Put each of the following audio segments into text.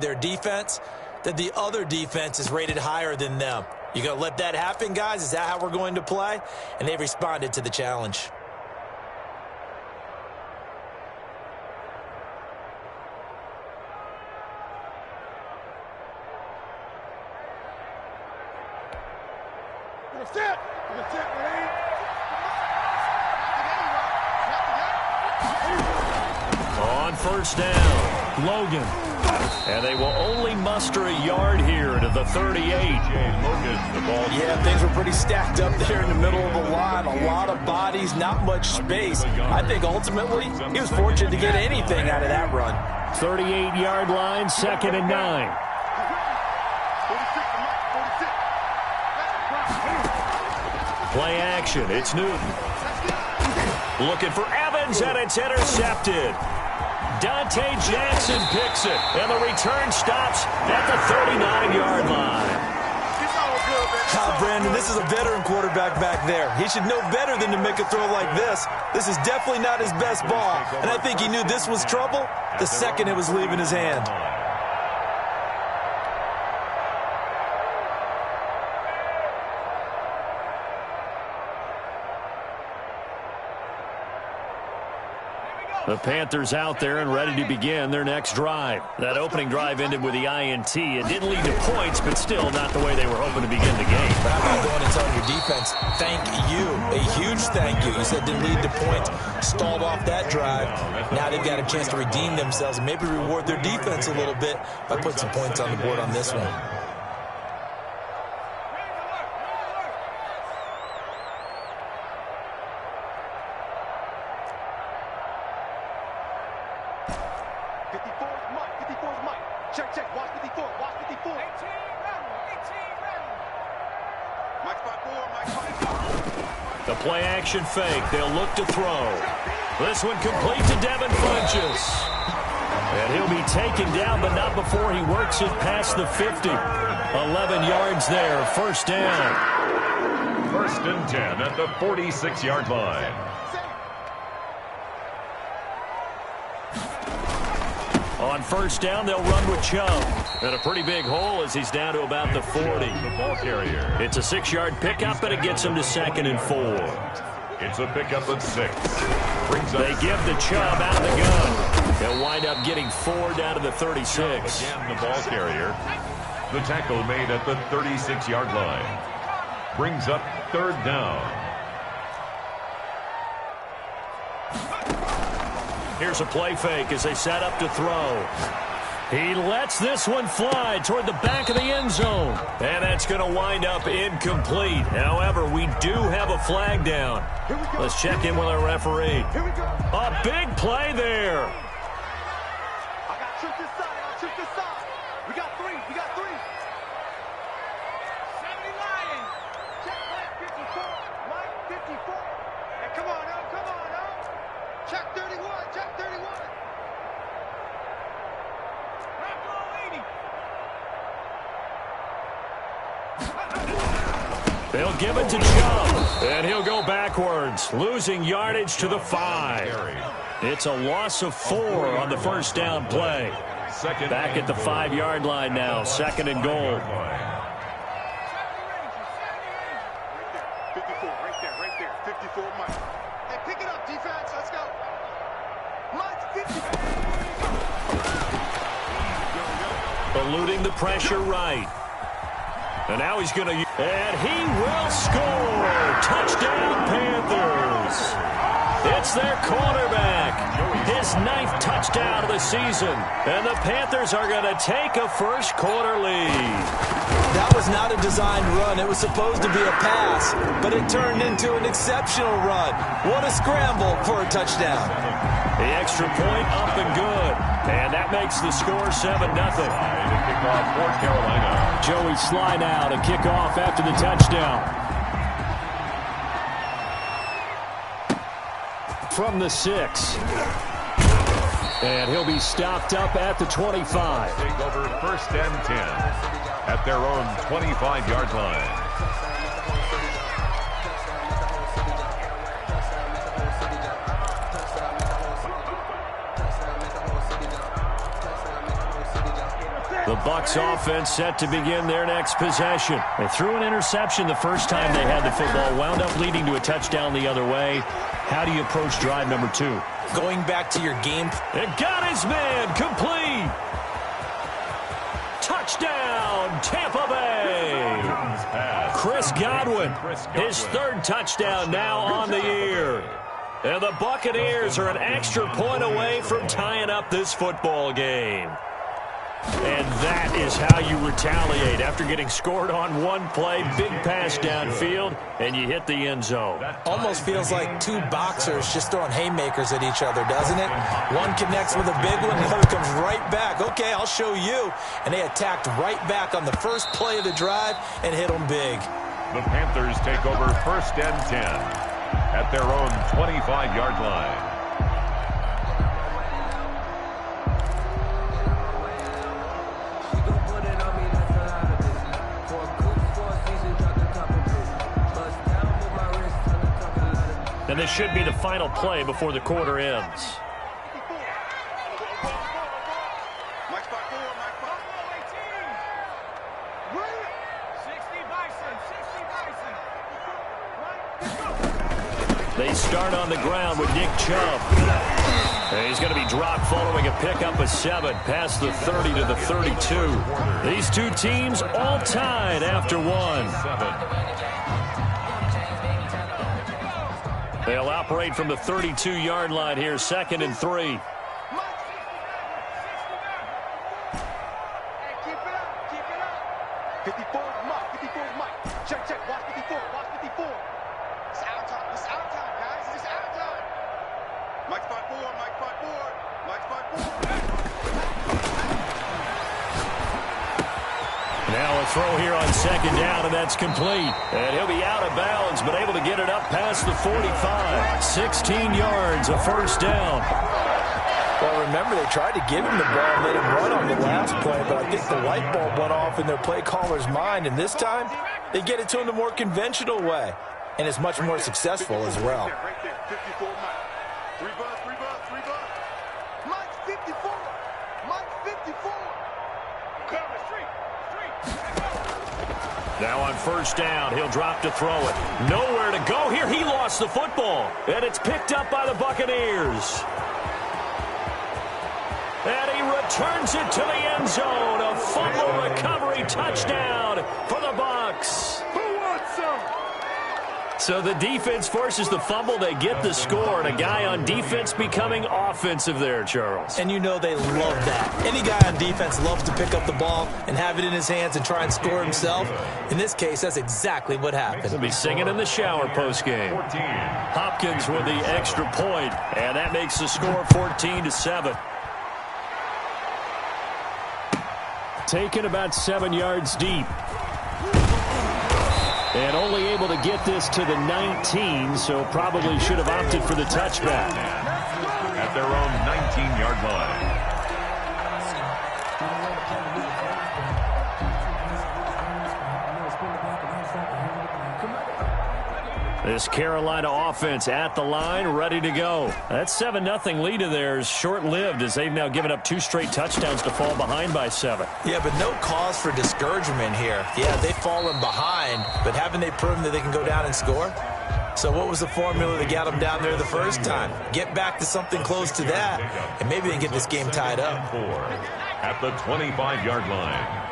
their defense, that the other defense is rated higher than them. You going to let that happen, guys? Is that how we're going to play? And they responded to the challenge. On first down, Logan. And they will only muster a yard here to the 38. Logan, the ball. Yeah, things were pretty stacked up there in the middle of the line. A lot of bodies, not much space. I think ultimately he was fortunate to get anything out of that run. 38-yard line, 2nd and 9. Play action, it's Newton. Looking for Evans, and it's intercepted. Dante Jackson picks it, and the return stops at the 39-yard line. Brandon, this is a veteran quarterback back there. He should know better than to make a throw like this. This is definitely not his best ball, and I think he knew this was trouble the second it was leaving his hand. The Panthers out there and ready to begin their next drive. That opening drive ended with the INT. It didn't lead to points, but still not the way they were hoping to begin the game. But how about going and telling your defense, thank you, a huge thank you. You said didn't lead to points, stalled off that drive. Now they've got a chance to redeem themselves and maybe reward their defense a little bit by putting some points on the board on this one. The play action fake. They'll look to throw. This one complete to Devin Funchess. And he'll be taken down, but not before he works it past the 50. 11 yards there. First down. 1st and 10 at the 46-yard line. On first down, they'll run with Chubb. And a pretty big hole as he's down to about the 40. The ball carrier. It's a 6-yard pickup, and it gets him to 2nd and 4. It's a pickup of 6. They give the Chubb out of the gun. They'll wind up getting 4 down to the 36. Again, the ball carrier. The tackle made at the 36-yard line. Brings up 3rd down. Here's a play fake as they set up to throw. He lets this one fly toward the back of the end zone. And that's going to wind up incomplete. However, we do have a flag down. Let's check in with our referee. A big play there. I got to trick this side. I got to trick this side. We got 3. We got 3. 70 Lion. Check Mike 54. Mike 54. Hey, come on up. Come on up. Check 31. Check 31. They'll give it to Chubb, and he'll go backwards, losing yardage to the 5. It's a loss of 4 on the first down play. Back at the 5-yard line now, 2nd and goal. 54, right there, 54, Mike. Hey, pick it up, defense, let's go. Mike, 50. Eluding the pressure right. And now he's going to... And he will score! Touchdown, Panthers! It's their quarterback. His 9th touchdown of the season. And the Panthers are going to take a first-quarter lead. That was not a designed run. It was supposed to be a pass, but it turned into an exceptional run. What a scramble for a touchdown. The extra point up and good. And that makes the score 7-0. Kick off for Carolina. Joey Sly now to kick off after the touchdown. From the 6. And he'll be stopped up at the 25. Take over 1st and 10 at their own 25-yard line. The Bucs offense set to begin their next possession. They threw an interception the first time they had the football, wound up leading to a touchdown the other way. How do you approach drive number 2? Going back to your game. It got his man complete. Touchdown, Tampa Bay. Chris Godwin, his 3rd touchdown now on the year. And the Buccaneers are an extra point away from tying up this football game. And that is how you retaliate after getting scored on one play, big pass downfield, and you hit the end zone. Almost feels like 2 boxers just throwing haymakers at each other, doesn't it? One connects with a big one, the other comes right back. Okay, I'll show you. And they attacked right back on the first play of the drive and hit them big. The Panthers take over 1st and 10 at their own 25-yard line. And this should be the final play before the quarter ends. They start on the ground with Nick Chubb. And he's going to be dropped following a pickup of 7 past the 30 to the 32. These two teams all tied after 1. They'll operate from the 32-yard line here, 2nd and 3. Keep it up, keep it up. 54 is Mike, 54 is Mike. Check, check, watch 54, watch 54. It's our time, guys, it's our time. Mike's 5-4, Mike's 5-4, Mike's 5-4. Now a throw here on 2nd down, and that's complete. And he'll be out of bounds, but able to get it up past the 45. 16 yards, a 1st down. Well, remember, they tried to give him the ball and let him run on the last play, but I think the light bulb went off in their play caller's mind, and this time they get it to him the more conventional way, and it's much more successful as well. Right there, 54 Mike. 3 bucks, 3 bucks, 3 bucks. Mike's 54, Mike's 54. Cover, street. Now on 1st down, he'll drop to throw it. Nowhere to go here. He lost the football. And it's picked up by the Buccaneers. And he returns it to the end zone. A fumble recovery touchdown for the Bucs. Who wants some? So the defense forces the fumble. They get the score. And a guy on defense becoming offensive there, Charles. And you know they love that. Any guy on defense loves to pick up the ball and have it in his hands and try and score himself. In this case, that's exactly what happened. He'll be singing in the shower postgame. Hopkins with the extra point, and that makes the score 14-7. Taken about 7 yards deep. And only able to get this to the 19, so probably should have opted for the touchback. At their own 19-yard line. This Carolina offense at the line, ready to go. That 7-0 lead of theirs short-lived as they've now given up 2 straight touchdowns to fall behind by 7. Yeah, but no cause for discouragement here. Yeah, they've fallen behind, but haven't they proven that they can go down and score? So what was the formula that got them down there the first time? Get back to something close to that, and maybe they can get this game tied up. At the 25-yard line.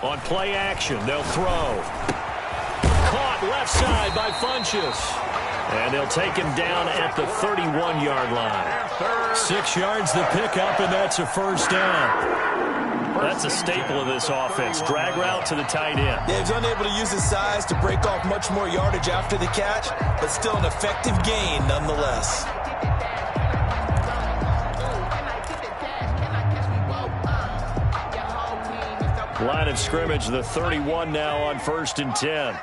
On play action, they'll throw. Caught left side by Funchess. And they'll take him down at the 31-yard line. 6 yards the pickup, and that's a 1st down. That's a staple of this offense. Drag route to the tight end. Yeah, he's unable to use his size to break off much more yardage after the catch, but still an effective gain nonetheless. Line of scrimmage, the 31 now on 1st and 10.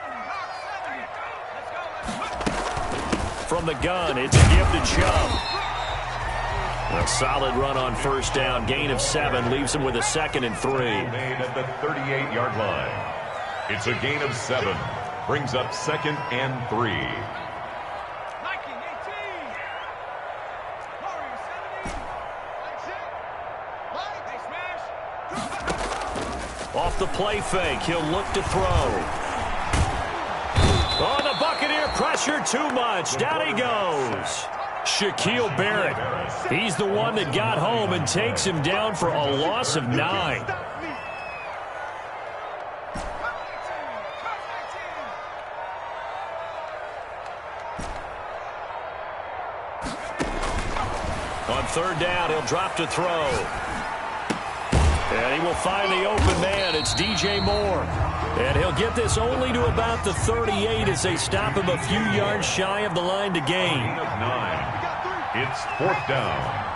From the gun, it's a give to Chubb. A solid run on 1st down. Gain of 7 leaves him with a 2nd and 3. Made at the 38-yard line. It's a gain of 7. Brings up 2nd and 3. the play fake. He'll look to throw. Oh, the Buccaneer pressure too much. Down he goes. Shaquille Barrett. He's the one that got home and takes him down for a loss of 9. On third down, he'll drop to throw. And he will find the open man. It's DJ Moore. And he'll get this only to about the 38 as they stop him a few yards shy of the line to gain. 9. It's 4th down.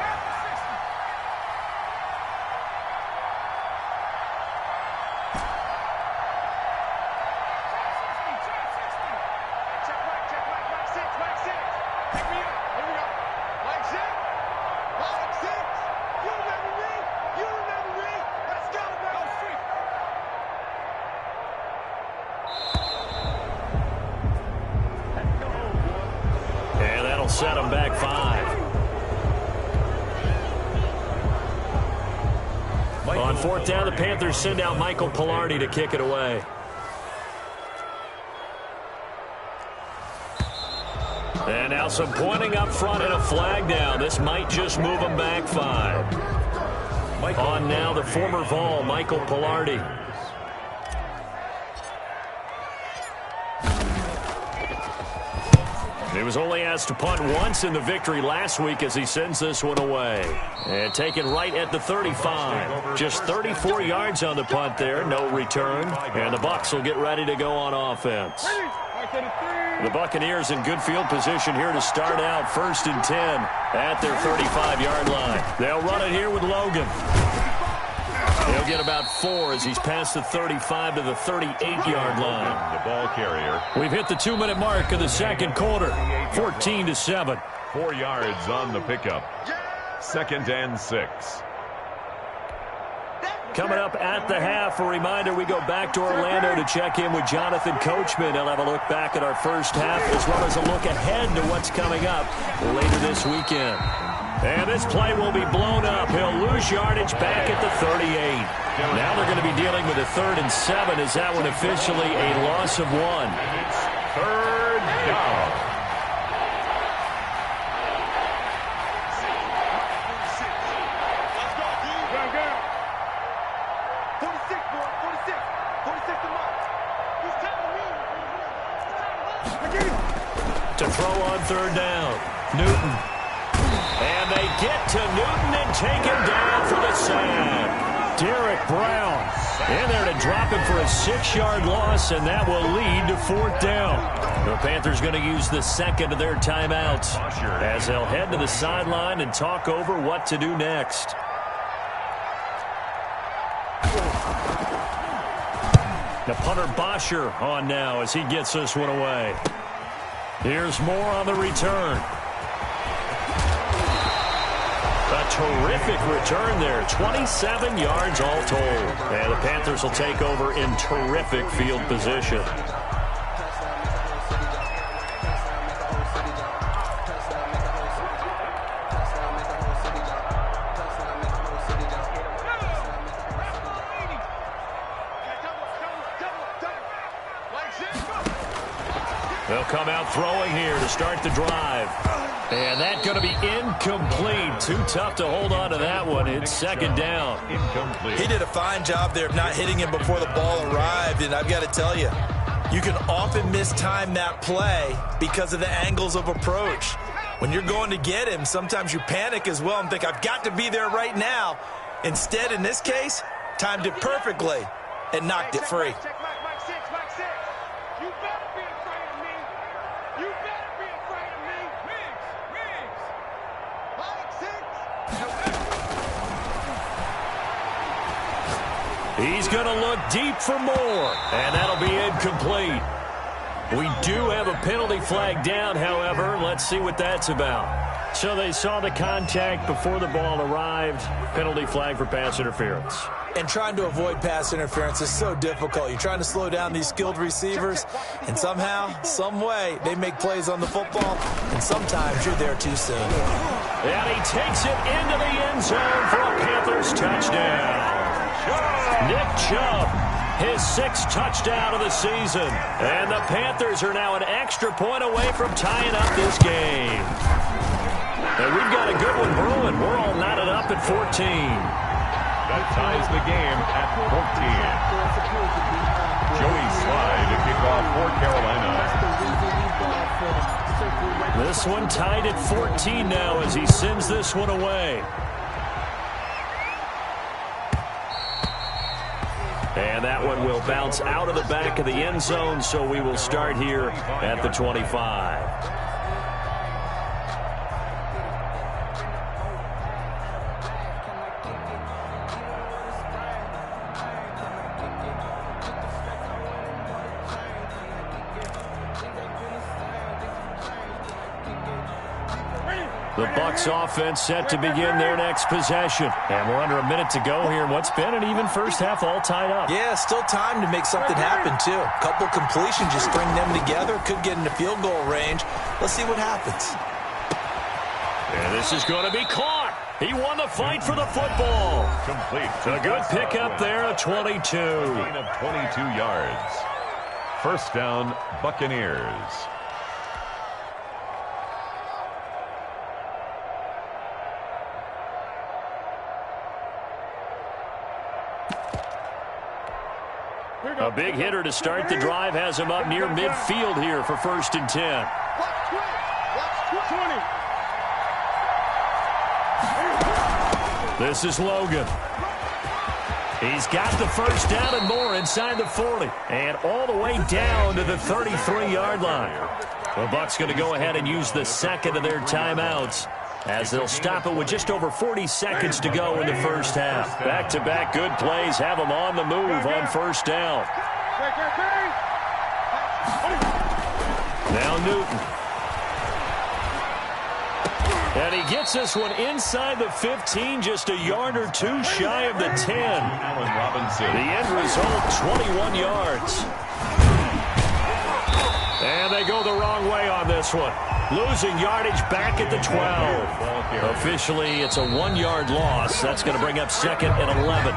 Set him back 5. On 4th down, the Panthers send out Michael Pilardi to kick it away. And now some pointing up front and a flag down. This might just move them back 5. On now, the former Vol, Michael Pilardi. He was only asked to punt once in the victory last week as he sends this one away. And taken right at the 35. Just 34 yards on the punt there, no return. And the Bucs will get ready to go on offense. The Buccaneers in good field position here to start out 1st and 10 at their 35-yard line. They'll run it here with Logan. He'll get about 4 as he's past the 35 to the 38-yard line. The ball carrier. We've hit the 2-minute mark of the second quarter, 14-7. 4 yards on the pickup. 2nd and 6. Coming up at the half, a reminder, we go back to Orlando to check in with Jonathan Coachman. He'll have a look back at our first half as well as a look ahead to what's coming up later this weekend. And this play will be blown up. He'll lose yardage back at the 38. Now they're going to be dealing with a 3rd and 7. Is that one officially a loss of 1? It's 3rd down. To throw on 3rd down. Newton. And they get to Newton and take him down for the sack. Derek Brown in there to drop him for a 6-yard loss, and that will lead to 4th down. The Panthers going to use the second of their timeouts as they'll head to the sideline and talk over what to do next. The punter Bosher on now as he gets this one away. Here's Moore on the return. A terrific return there. 27 yards all told. And the Panthers will take over in terrific field position. They'll come out throwing here to start the drive. And that's going to be incomplete. Too tough to hold on to that one. It's 2nd down. Incomplete. He did a fine job there of not hitting him before the ball arrived. And I've got to tell you, you can often mistime that play because of the angles of approach. When you're going to get him, sometimes you panic as well and think, I've got to be there right now. Instead, in this case, timed it perfectly and knocked it free. He's going to look deep for more, and that'll be incomplete. We do have a penalty flag down, however. Let's see what that's about. So they saw the contact before the ball arrived. Penalty flag for pass interference. And trying to avoid pass interference is so difficult. You're trying to slow down these skilled receivers, and somehow, some way, they make plays on the football, and sometimes you're there too soon. And he takes it into the end zone for a Panthers touchdown. Nick Chubb his 6th touchdown of the season. And the Panthers are now an extra point away from tying up this game. And we've got a good one brewing. We're all knotted up at 14. That ties the game at 14. Joey Slye to kick off for Carolina. This one tied at 14 now as he sends this one away. And that one will bounce out of the back of the end zone, so we will start here at the 25. The Bucs offense set to begin their next possession. And we're under a minute to go here in what's been an even first half all tied up. Yeah, still time to make something happen, too. A couple completions, just string them together. Could get into field goal range. Let's see what happens. And this is going to be caught. He won the fight for the football. Complete. A good pickup there at 22. Gain of 22 yards. First down, Buccaneers. A big hitter to start the drive has him up near midfield here for 1st and 10. This is Logan. He's got the first down and more inside the 40. And all the way down to the 33-yard line. The Bucs going to go ahead and use the second of their timeouts, as they'll stop it with just over 40 seconds to go in the first half. Back-to-back good plays have them on the move on first down. Now Newton. And he gets this one inside the 15, just a yard or two shy of the 10. Allen Robinson. The end result, 21 yards. And they go the wrong way on this one. Losing yardage back at the 12. Officially, it's a 1-yard loss. That's going to bring up 2nd and 11.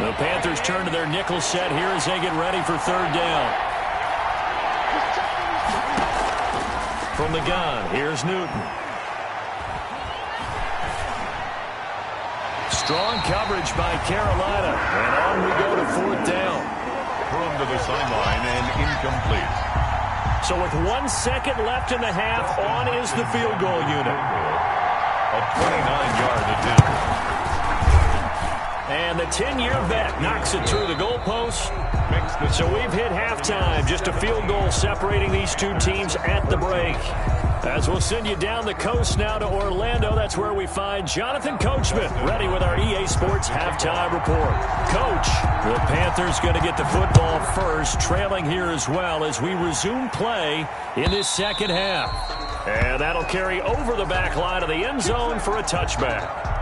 The Panthers turn to their nickel set here as they get ready for 3rd down. From the gun, here's Newton. Strong coverage by Carolina. And on we go to 4th down. Thrown to the sideline and incomplete. So with 1 second left in the half, on is the field goal unit. A 29-yard attempt. And the 10-year vet knocks it through the goalpost. So we've hit halftime. Just a field goal separating these two teams at the break. As we'll send you down the coast now to Orlando, that's where we find Jonathan Coachman, ready with our EA Sports halftime report. Coach, the Panthers going to get the football first, trailing here as well as we resume play in this second half. And that'll carry over the back line of the end zone for a touchback.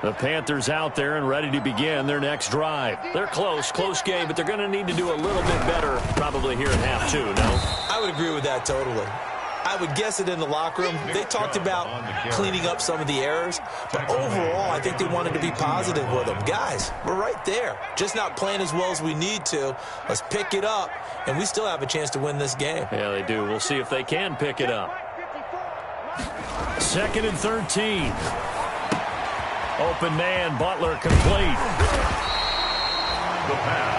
The Panthers out there and ready to begin their next drive. They're close game, but they're going to need to do a little bit better probably here in half 2, no? I would agree with that totally. I would guess it in the locker room. They talked about cleaning up some of the errors, but overall, I think they wanted to be positive with them. Guys, we're right there. Just not playing as well as we need to. Let's pick it up, and we still have a chance to win this game. Yeah, they do. We'll see if they can pick it up. 2nd and 13. Open man, Butler complete.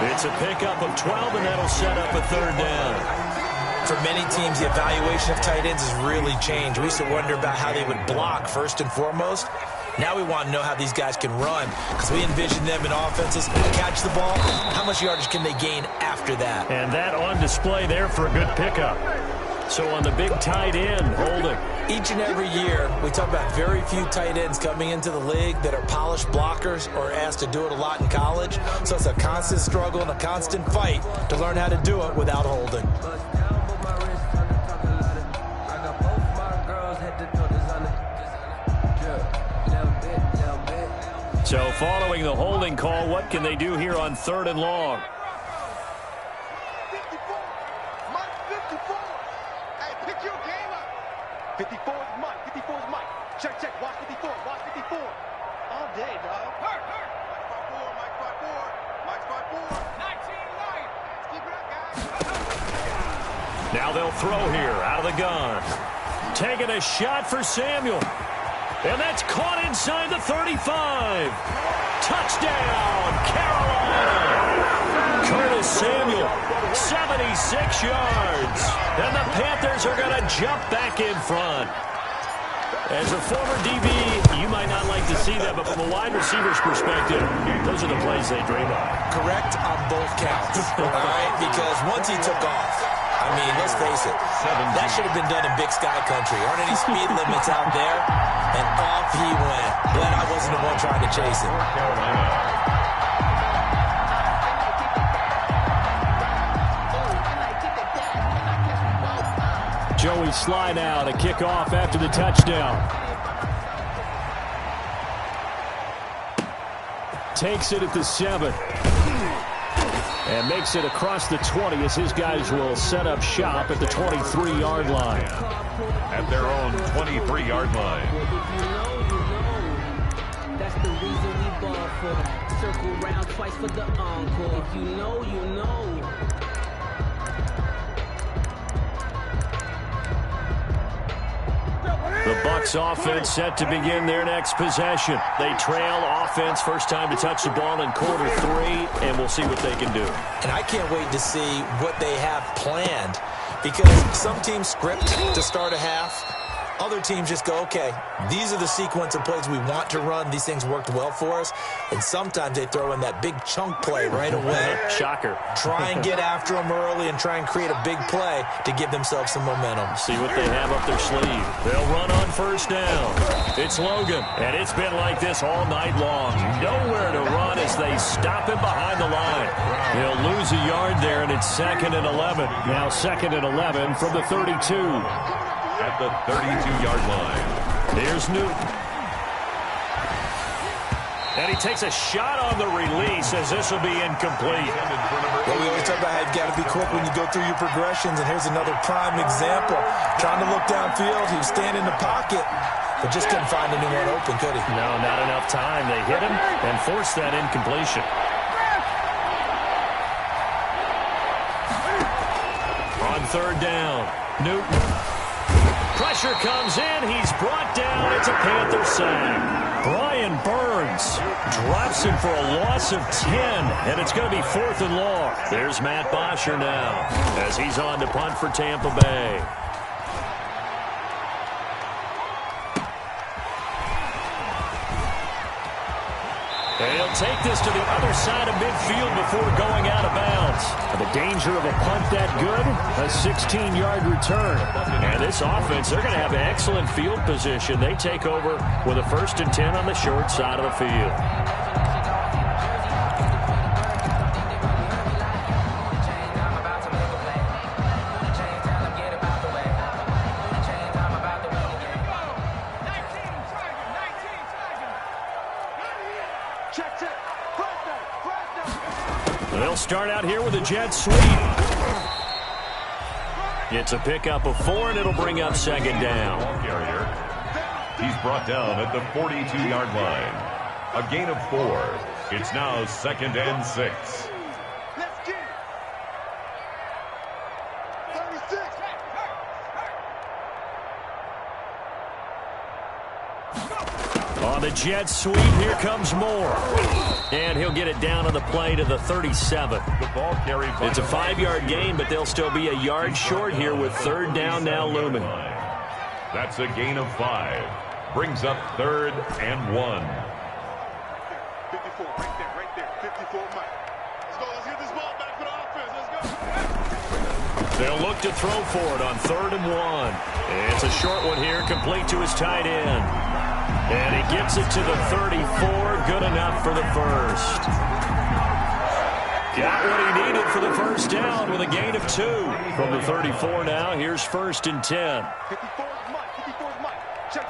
It's a pickup of 12, and that'll set up a 3rd down. For many teams, the evaluation of tight ends has really changed. We used to wonder about how they would block first and foremost. Now we want to know how these guys can run, because we envision them in offenses catch the ball. How much yardage can they gain after that? And that on display there for a good pickup. So on the big tight end, holding. Each and every year, we talk about very few tight ends coming into the league that are polished blockers or asked to do it a lot in college. So it's a constant struggle and a constant fight to learn how to do it without holding. So following the holding call, what can they do here on 3rd and long? 54. Mike, 54. Hey, pick your game up. 54 is Mike. 54 is Mike. Check, check. Watch 54. Watch 54. All day, dog. Hurt. Mike 54. Mike 54. Mike 54. 19 Lions. Keep it up, guys. Now they'll throw here out of the gun. Taking a shot for Samuel. And that's caught inside the 35. Touchdown, Carolina. Curtis Samuel, 76 yards. And the Panthers are going to jump back in front. As a former DB, you might not like to see that, but from a wide receiver's perspective, those are the plays they dream of. Correct on both counts, all right? Because once he took off, I mean, let's face it, that should have been done in Big Sky Country. Aren't any speed limits out there? And off he went. Glad I wasn't the one trying to chase him. Joey Sly now to kick off after the touchdown. Takes it at the 7. And makes it across the 20 as his guys will set up shop at the 23-yard line. At their own 23-yard line. That's the reason we ball for. Circle round twice for the encore. If you know, you know. The Bucs offense set to begin their next possession. They trail offense first time to touch the ball in quarter 3, and we'll see what they can do. And I can't wait to see what they have planned, because some teams script to start a half. Other teams just go, okay, these are the sequence of plays we want to run. These things worked well for us. And sometimes they throw in that big chunk play right away. Shocker. Try and get after them early and try and create a big play to give themselves some momentum. See what they have up their sleeve. They'll run on first down. It's Logan, and it's been like this all night long. Nowhere to run as they stop him behind the line. He'll lose a yard there, and it's 2nd and 11. Now 2nd and 11 from the 32. At the 32-yard line. Here's Newton. And he takes a shot on the release as this will be incomplete. Well, we always talk about how you've got to be quick when you go through your progressions, and here's another prime example. Trying to look downfield, he was standing in the pocket, but just couldn't find anyone open, could he? No, not enough time. They hit him and forced that incompletion. On 3rd down, Newton. Pressure comes in. He's brought down. It's a Panther sack. Brian Burns drops him for a loss of 10, and it's going to be 4th and long. There's Matt Bosher now as he's on to punt for Tampa Bay. And he'll take this to the other side of midfield before going out of bounds. The danger of a punt that good, a 16-yard return. And this offense, they're going to have excellent field position. They take over with a 1st and 10 on the short side of the field. They'll start out here with a jet sweep. It's a pickup of 4, and it'll bring up 2nd down. He's brought down at the 42-yard line. A gain of 4. It's now 2nd and 6. Let's get it. 36. On the jet sweep, here comes Moore. And he'll get it down on the play to the 37. The ball carried by It's a 5-yard gain, but they'll still be a yard short here with 3rd down now looming. That's a gain of 5. Brings up 3rd and 1. 54, right there, 54, Mike. Let's get this ball back for the offense. Let's go. They'll look to throw for it on 3rd and 1. It's a short one here, complete to his tight end. And he gets it to the 34, good enough for the first. Got what he needed for the first down with a gain of 2. From the 34 now, here's 1st and 10. 54's Mike. 54's Mike. Check.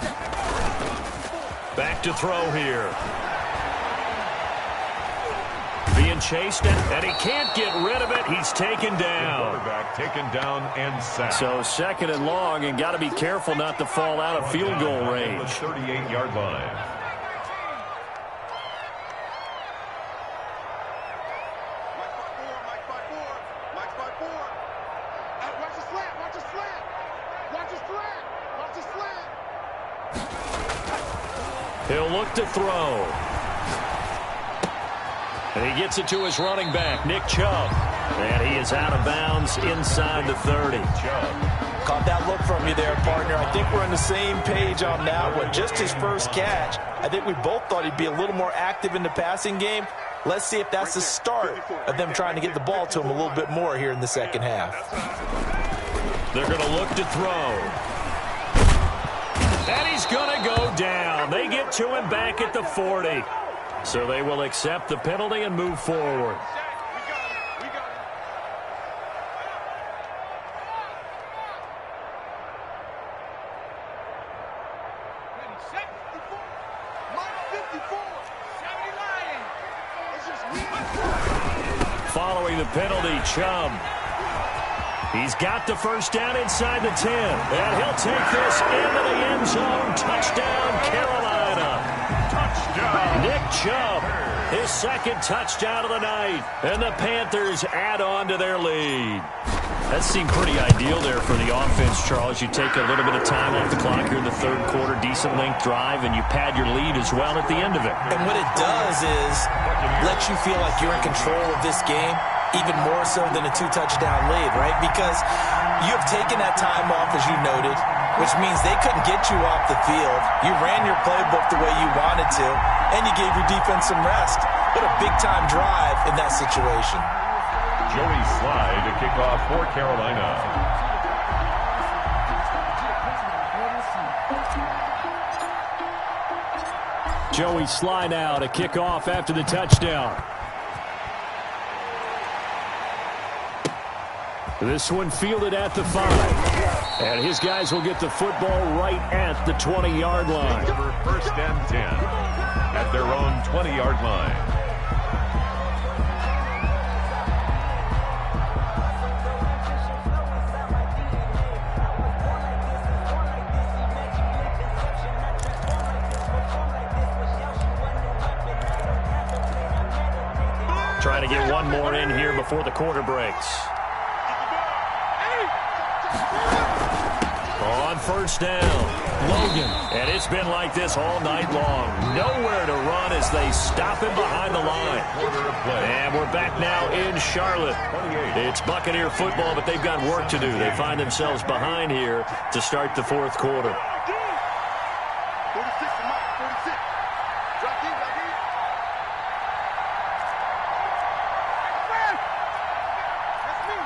Back to throw here. Being chased, and he can't get rid of it. He's taken down. Quarterback taken down and sacked. So 2nd and long, and got to be careful not to fall out of field goal range. The 38-yard line. He'll look to throw. And he gets it to his running back, Nick Chubb. And he is out of bounds inside the 30. Caught that look from you there, partner. I think we're on the same page on that one. Just his first catch. I think we both thought he'd be a little more active in the passing game. Let's see if that's the start of them trying to get the ball to him a little bit more here in the second half. They're going to look to throw. And he's going to go down. They get to him back at the 40. So they will accept the penalty and move forward. Following the penalty, Chubb. He's got the first down inside the 10. And he'll take this into the end zone. Touchdown, Carolina. Touchdown. Nick Chubb, his 2nd touchdown of the night. And the Panthers add on to their lead. That seemed pretty ideal there for the offense, Charles. You take a little bit of time off the clock here in the 3rd quarter, decent length drive, and you pad your lead as well at the end of it. And what it does is let you feel like you're in control of this game, even more so than a 2-touchdown lead, right? Because you have taken that time off, as you noted, which means they couldn't get you off the field. You ran your playbook the way you wanted to, and you gave your defense some rest. What a big-time drive in that situation. Joey Slye to kick off for Carolina. Joey Slye now to kick off after the touchdown. This one fielded at the 5. And his guys will get the football right at the 20-yard line. 1st and 10 at their own 20-yard line. Trying to get one more in here before the quarter breaks. On 1st down, Logan. And it's been like this all night long. Nowhere to run as they stop him behind the line. And we're back now in Charlotte. It's Buccaneer football, but they've got work to do. They find themselves behind here to start the 4th quarter. 46 to Mike. 46. Drop deep, drop deep. That's me.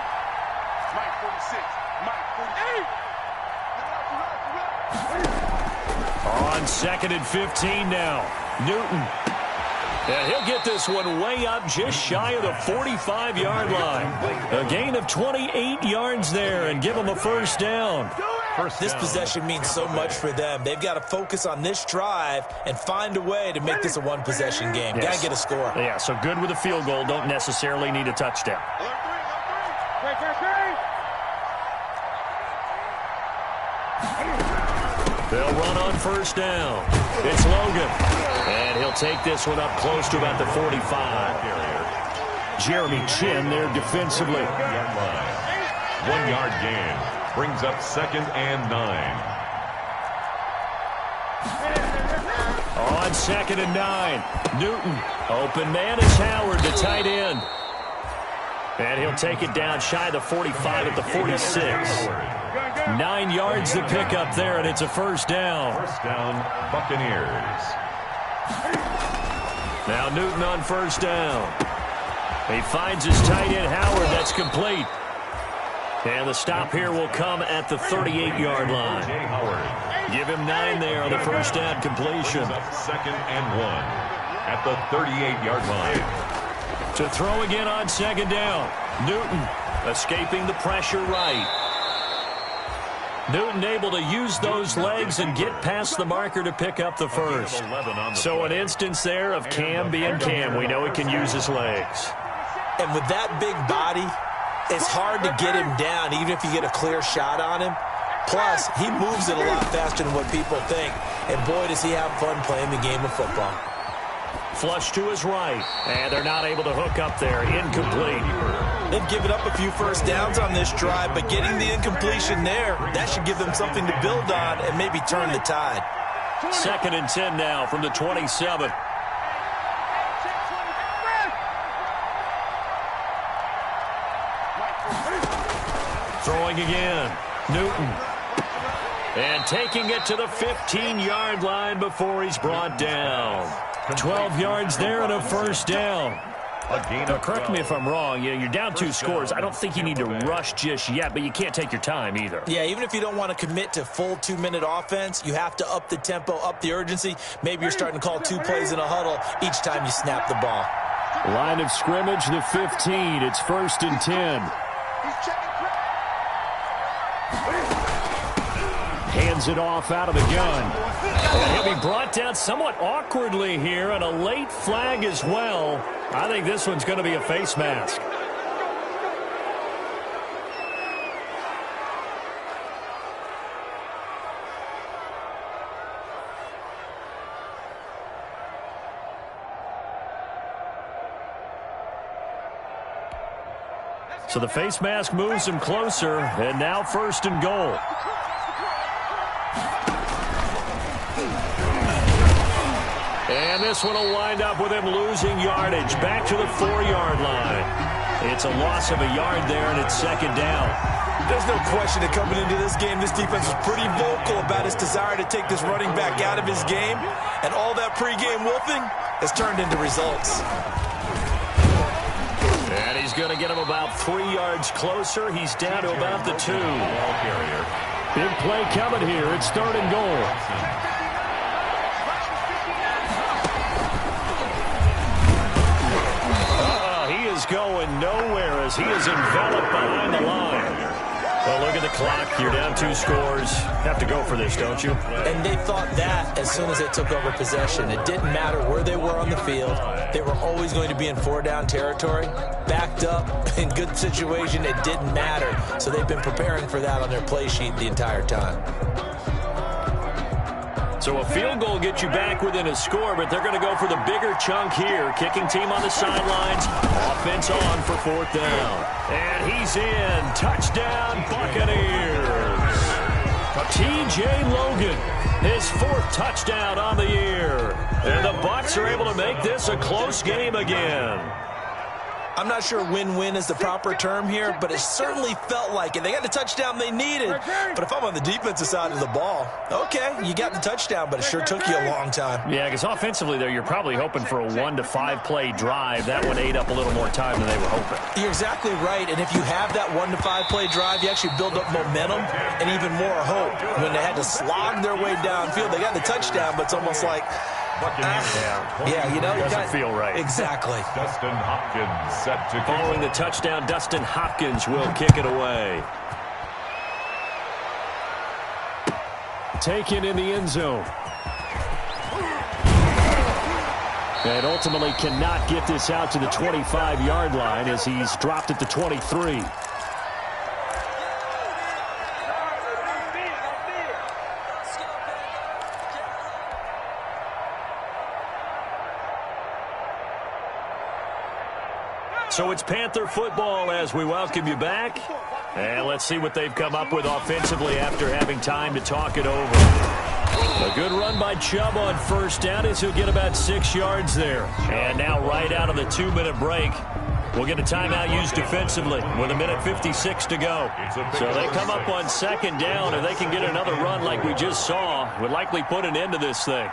Mike 46. Mike 48. On 2nd and 15 now, Newton. And he'll get this one way up just shy of the 45-yard line. A gain of 28 yards there and give them a first down. This possession means so much for them. They've got to focus on this drive and find a way to make this a one-possession game. Yes. Got to get a score. Yeah, so good with a field goal. Don't necessarily need a touchdown. They'll run on first down. It's Logan. And he'll take this one up close to about the 45. Jeremy Chin there defensively. 1-yard gain. Brings up 2nd and 9. On 2nd and 9, Newton. Open man is Howard, the tight end. And he'll take it down shy of the 45 at the 46. 9 yards to pick up there, and it's a first down. First down, Buccaneers. Now Newton on first down. He finds his tight end, Howard. That's complete. And the stop here will come at the 38-yard line. Give him 9 there on the first down completion. Second and 1 at the 38-yard line. To throw again on second down. Newton escaping the pressure right. Newton able to use those legs and get past the marker to pick up the first. So an instance there of Cam being Cam. We know he can use his legs. And with that big body, it's hard to get him down, even if you get a clear shot on him. Plus, he moves it a lot faster than what people think. And boy, does he have fun playing the game of football. Flush to his right. And they're not able to hook up there. Incomplete. They've given up a few first downs on this drive, but getting the incompletion there, that should give them something to build on and maybe turn the tide. Second and 10 now from the 27. Throwing again. Newton. And taking it to the 15-yard line before he's brought down. 12 yards there and a first down. Now, correct me if I'm wrong. You're down 2 scores. I don't think you need to rush just yet, but you can't take your time either. Yeah, even if you don't want to commit to full 2-minute offense, you have to up the tempo, up the urgency. Maybe you're starting to call 2 plays in a huddle each time you snap the ball. Line of scrimmage, the 15. It's first and 10. Hands it off out of the gun. And he'll be brought down somewhat awkwardly here, and a late flag as well. I think this one's going to be a face mask. So the face mask moves him closer, and now first and goal. And this one will wind up with him losing yardage back to the 4-yard line. It's a loss of a yard there, and it's second down. There's no question that coming into this game, this defense was pretty vocal about its desire to take this running back out of his game, and all that pregame wolfing has turned into results. And he's going to get him about 3 yards closer. He's down to about the 2. Big play coming here. It's third and goal. Going nowhere as he is enveloped behind the line. Well, look at the clock. You're down 2 scores. Have to go for this, don't you? And they thought that as soon as they took over possession. It didn't matter where they were on the field. They were always going to be in 4-down territory. Backed up, in good situation, it didn't matter. So they've been preparing for that on their play sheet the entire time. So a field goal gets you back within a score, but they're going to go for the bigger chunk here. Kicking team on the sidelines. Offense on for 4th down. And he's in. Touchdown, Buccaneers. T.J. Logan, his 4th touchdown on the year. And the Bucs are able to make this a close game again. I'm not sure win-win is the proper term here, but it certainly felt like it. They got the touchdown they needed. But if I'm on the defensive side of the ball, okay, you got the touchdown, but it sure took you a long time. Yeah, because offensively there, you're probably hoping for a 1 to 5 play drive. That one ate up a little more time than they were hoping. You're exactly right, and if you have that 1 to 5 play drive, you actually build up momentum and even more hope. When they had to slog their way downfield, they got the touchdown, but it's almost like, yeah, you know, it doesn't feel right. Exactly. Dustin Hopkins set to following the touchdown. Dustin Hopkins will kick it away. Taken in the end zone. And ultimately cannot get this out to the 25-yard line as he's dropped at the 23. So it's Panther football as we welcome you back. And let's see what they've come up with offensively after having time to talk it over. A good run by Chubb on first down as he'll get about 6 yards there. And now right out of the 2-minute break, we'll get a timeout used defensively with 1:56 to go. So they come up on second down. If they can get another run like we just saw, would likely put an end to this thing.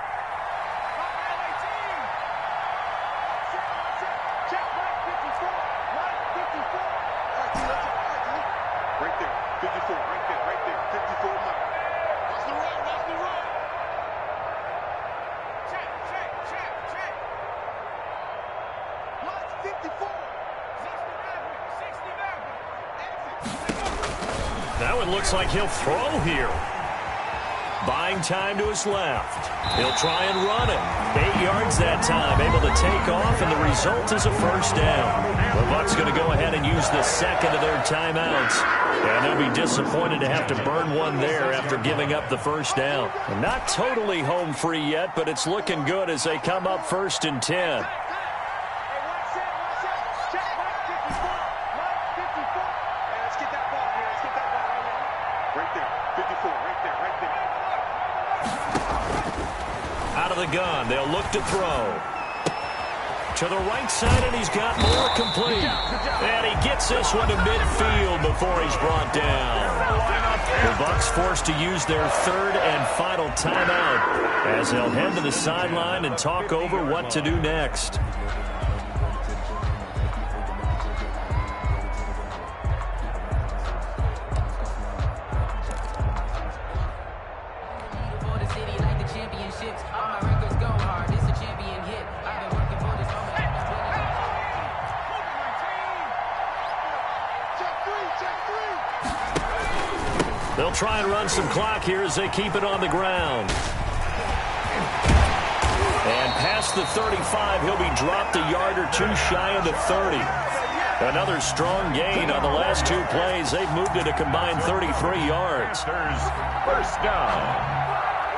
Now it looks like he'll throw here. Buying time to his left. He'll try and run it. 8 yards that time, able to take off, and the result is a first down. The Bucs going to go ahead and use the second of their timeouts. And they'll be disappointed to have to burn one there after giving up the first down. Not totally home free yet, but it's looking good as they come up 1st and 10. Out of the gun, they'll look to throw. To the right side, and he's got more complete. And he gets this one to midfield before he's brought down. The Bucs forced to use their third and final timeout as they'll head to the sideline and talk over what to do next. They'll try and run some clock here as they keep it on the ground. And past the 35, he'll be dropped a yard or two shy of the 30. Another strong gain on the last 2 plays. They've moved it a combined 33 yards. First down.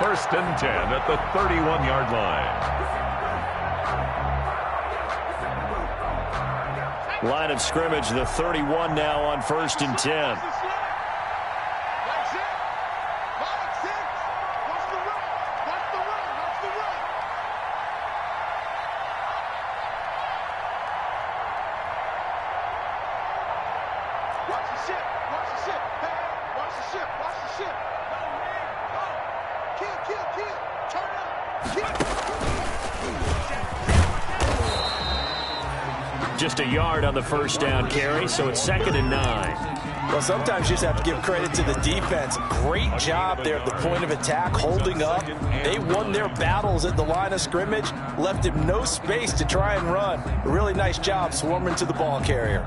1st and 10 at the 31-yard line. Line of scrimmage, the 31 now on 1st and 10. Just a yard on the first down carry, so it's 2nd and 9. Well, sometimes you just have to give credit to the defense. Great job there at the point of attack, holding up. They won their battles at the line of scrimmage, left him no space to try and run. A really nice job swarming to the ball carrier.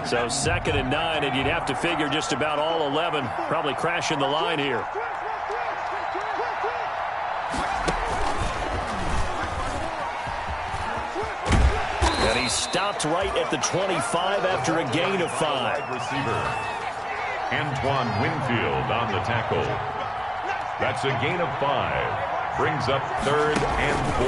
So 2nd and 9, and you'd have to figure just about all 11 probably crashing the line here. And he stopped right at the 25 after a gain of 5. Receiver Antoine Winfield on the tackle. That's a gain of 5. Brings up 3rd and 4.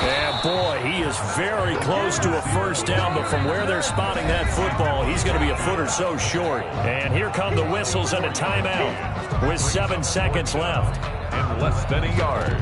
Yeah, boy, he is very close to a first down, but from where they're spotting that football, he's going to be a foot or so short. And here come the whistles and a timeout with 7 seconds left. And less than a yard.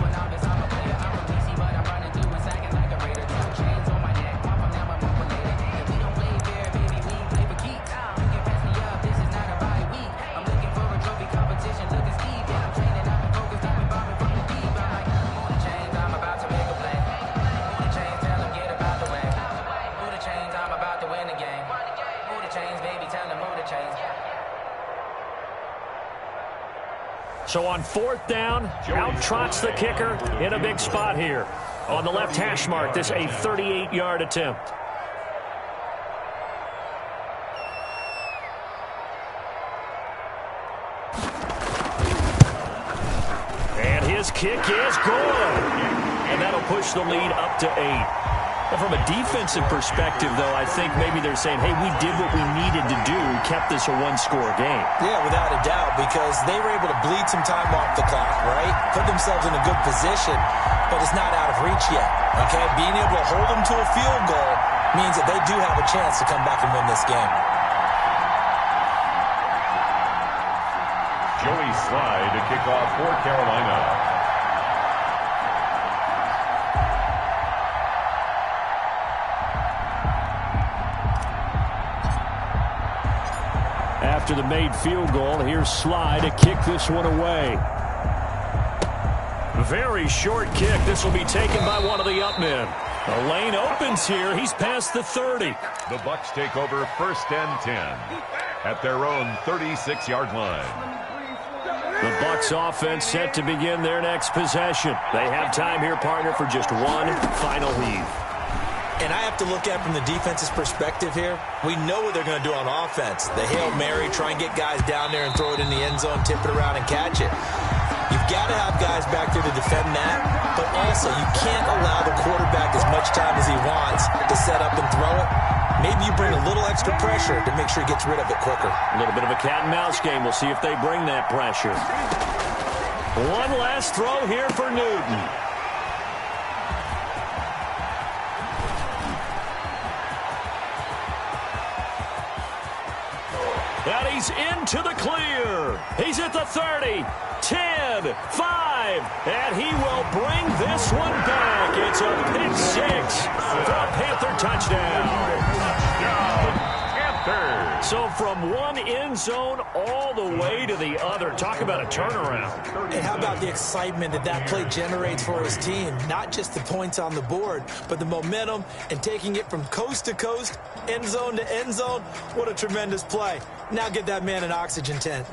So on 4th down, out trots the kicker in a big spot here. On the left hash mark, this a 38-yard attempt. And his kick is good. And that'll push the lead up to 8. And from a defensive perspective, though, I think maybe they're saying, hey, we did what we needed to do, kept this a one-score game. Yeah, without a doubt, because they were able to bleed some time off the clock, right? Put themselves in a good position, but it's not out of reach yet, okay? Being able to hold them to a field goal means that they do have a chance to come back and win this game. Joey Slye to kick off for Carolina. After the made field goal, here's Slye to kick this one away. Very short kick. This will be taken by one of the up men. The lane opens here. He's past the 30. The Bucs take over 1st and 10 at their own 36-yard line. The Bucs offense set to begin their next possession. They have time here, partner, for just one final heave. And I have to look at it from the defense's perspective here. We know what they're going to do on offense. The Hail Mary, try and get guys down there and throw it in the end zone, tip it around and catch it. You've got to have guys back there to defend that, but also you can't allow the quarterback as much time as he wants to set up and throw it. Maybe you bring a little extra pressure to make sure he gets rid of it quicker. A little bit of a cat and mouse game. We'll see if they bring that pressure. One last throw here for Newton. And he's into the clear. He's at the 30, 10, 5, and he will bring this one back. It's a pick six for a Panther touchdown. So from one end zone all the way to the other. Talk about a turnaround. And how about the excitement that play generates for his team? Not just the points on the board, but the momentum and taking it from coast to coast, end zone to end zone. What a tremendous play. Now get that man an oxygen tent.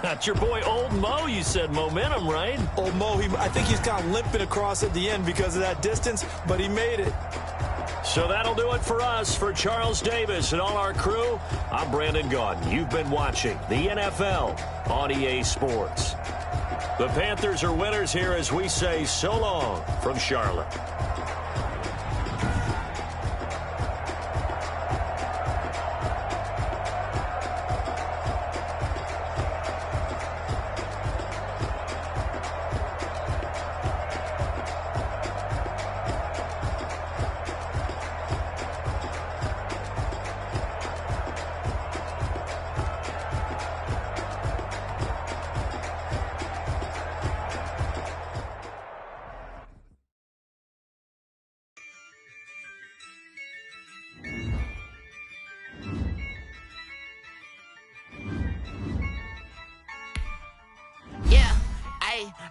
That's your boy Old Mo. You said momentum, right? Old Mo, I think he's kind of limping across at the end because of that distance, but he made it. So that'll do it for us. For Charles Davis and all our crew, I'm Brandon Gaudin. You've been watching the NFL on EA Sports. The Panthers are winners here as we say so long from Charlotte.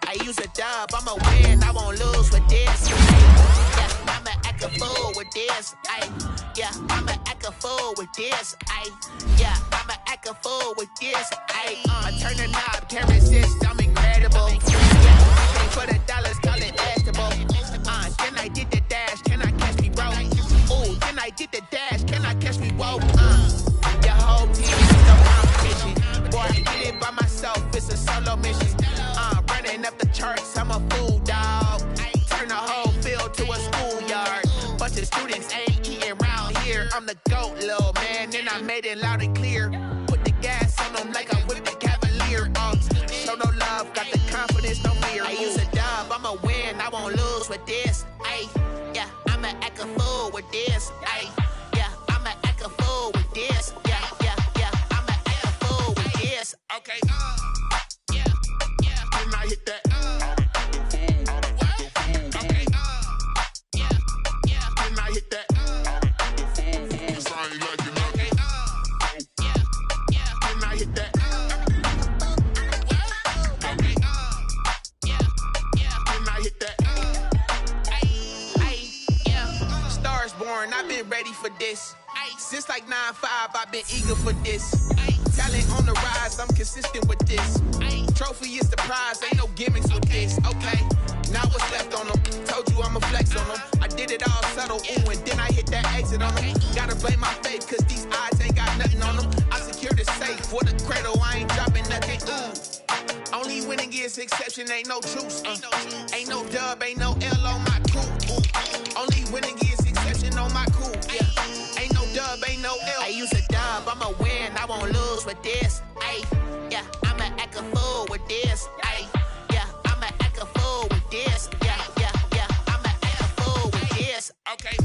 I use a dub, I'ma win, I won't lose with this. Yeah, I'ma act a fool with this. Yeah, I'ma act a fool with this. Yeah, I'ma act a fool with this. I turn the knob, can't resist, I'm incredible. Yeah, pay for the dollars, call it vegetable. Then I did the dash, can I catch me, bro? Ooh, then I did the dash, can I catch me, whoa? Your whole team is no competition. Boy, I did it by myself, it's a solo mission. Running up the charts, I'm a fool, dog. Turn the whole field to a schoolyard. Bunch of students ain't eating round here. I'm the GOAT, little man, and I made it loud and clear. Put the gas on them like I whipped the Cavalier. Show no love, got the confidence, no fear. I use a dub, I'ma win, I won't lose with this. Yeah, I'ma act a fool with this. Yeah, I'ma act a fool with this. Yeah, I'ma act a fool with this. Okay, Can I hit that? Okay, Can I hit that? I ain't like it, okay, Can I hit that? Okay, Can I hit that? Stars born, I've been ready for this. Since like 9-5, I've been eager for this. Talent on the rise, I'm consistent with this. Trophy is the prize, ain't no gimmicks with this. Okay, now what's left on them? Told you I'ma flex on them. I did it all subtle, ooh, and then I hit that exit on them. Gotta blame my faith, cause these odds ain't got nothing on them. I secured the safe for the cradle, I ain't dropping nothing, ooh. Only winning is exception, ain't no truce. Ain't no dub, ain't no L on my crew. Ooh. Only winning is exception on my crew, yeah. Ain't no dub, ain't no L. I use a dub, I'ma win, I won't lose with this. Yeah, I'ma act a fool with this. Yeah, I'ma act a fool with this. Yeah, I'ma act a fool with this. Okay.